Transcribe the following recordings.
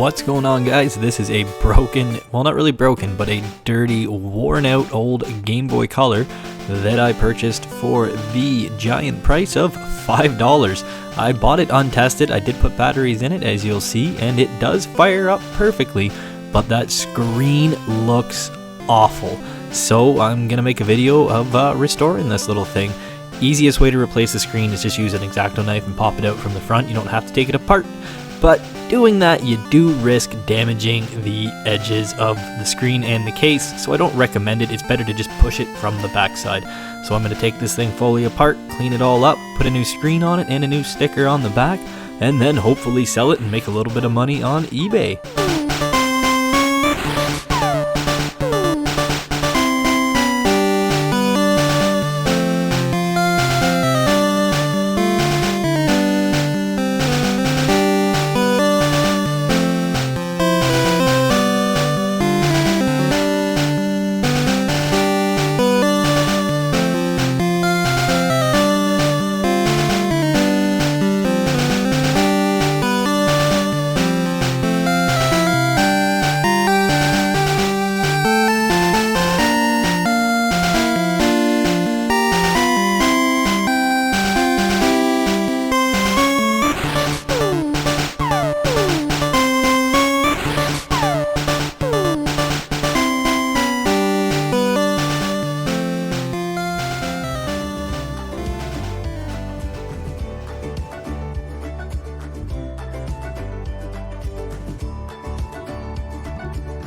What's going on, guys? This is a broken, well, not really broken, but a dirty, worn out old Game Boy Color that I purchased for the giant price of $5. I bought it untested. I did put batteries in it, as you'll see, and it does fire up perfectly, but that screen looks awful. So I'm gonna make a video of restoring this little thing. Easiest way to replace the screen is just use an X-Acto knife and pop it out from the front. You don't have to take it apart, but doing that you do risk damaging the edges of the screen and the case, so I don't recommend it. It's better to just push it from the backside. So I'm going to take this thing fully apart, clean it all up, put a new screen on it and a new sticker on the back, and then hopefully sell it and make a little bit of money on eBay.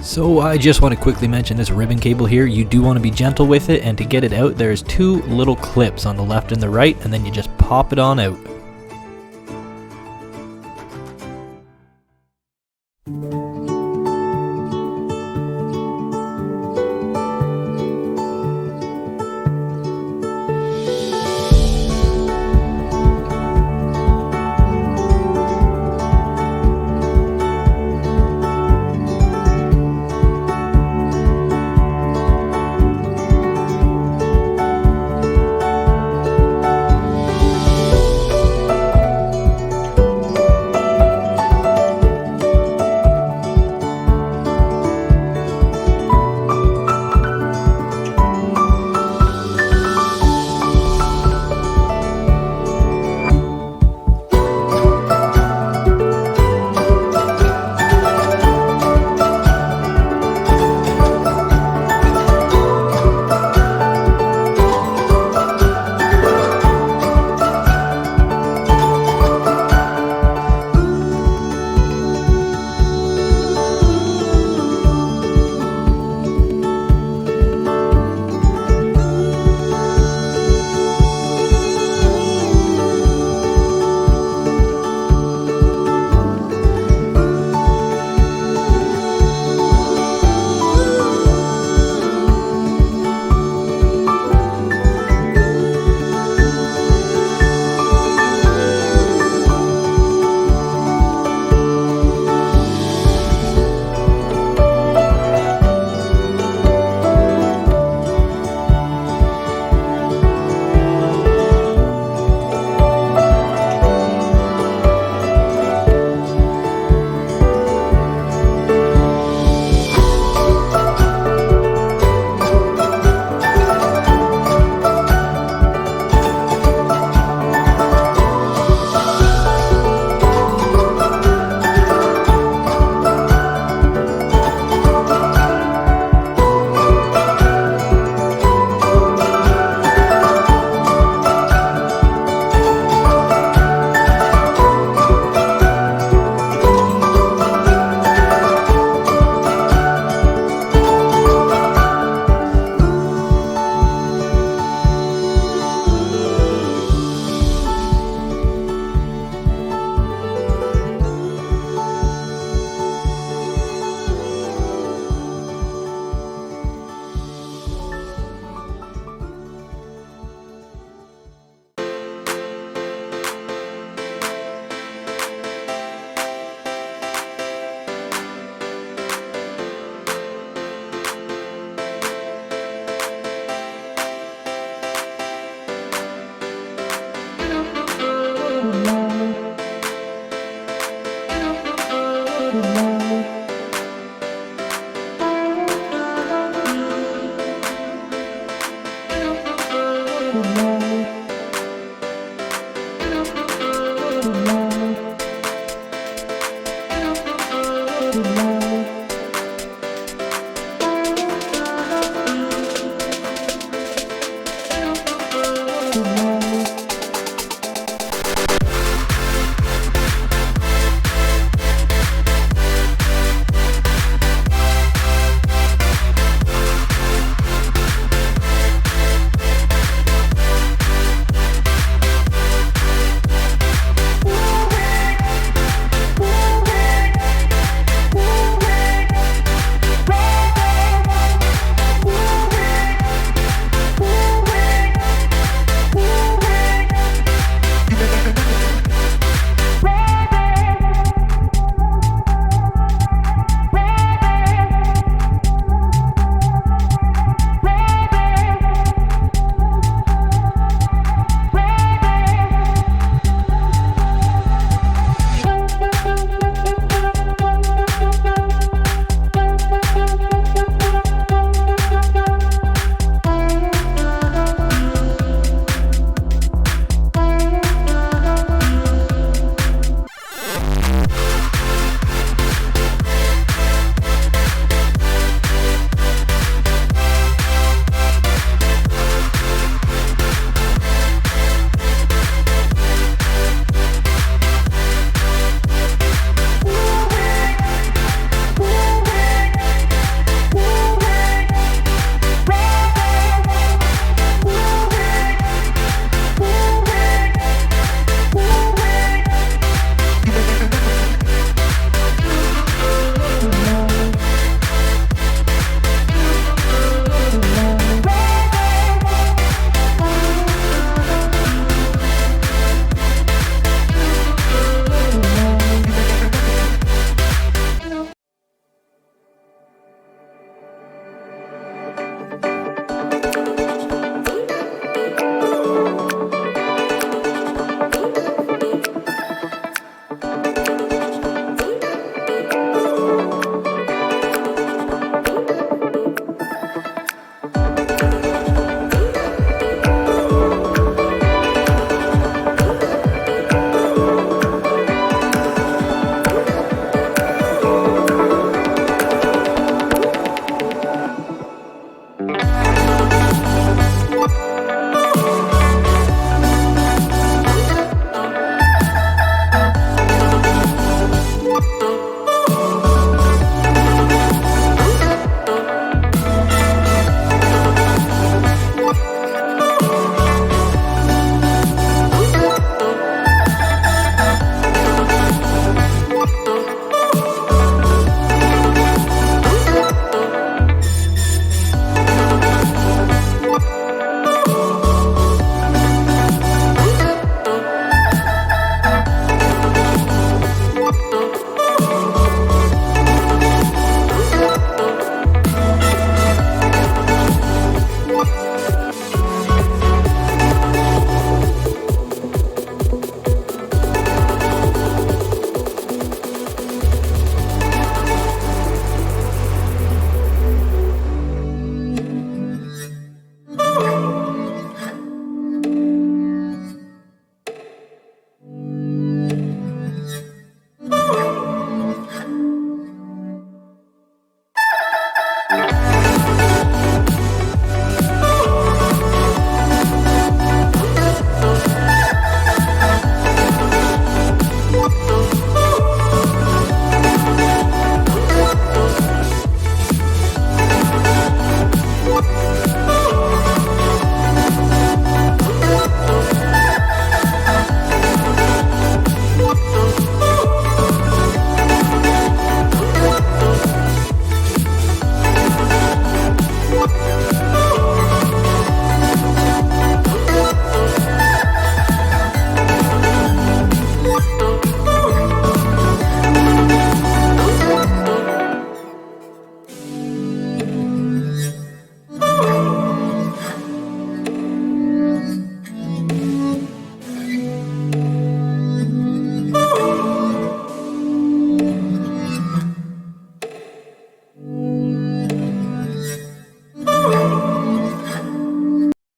So I just want to quickly mention this ribbon cable here. You do want to be gentle with it, and to get it out, there's two little clips on the left and the right, and then you just pop it on out.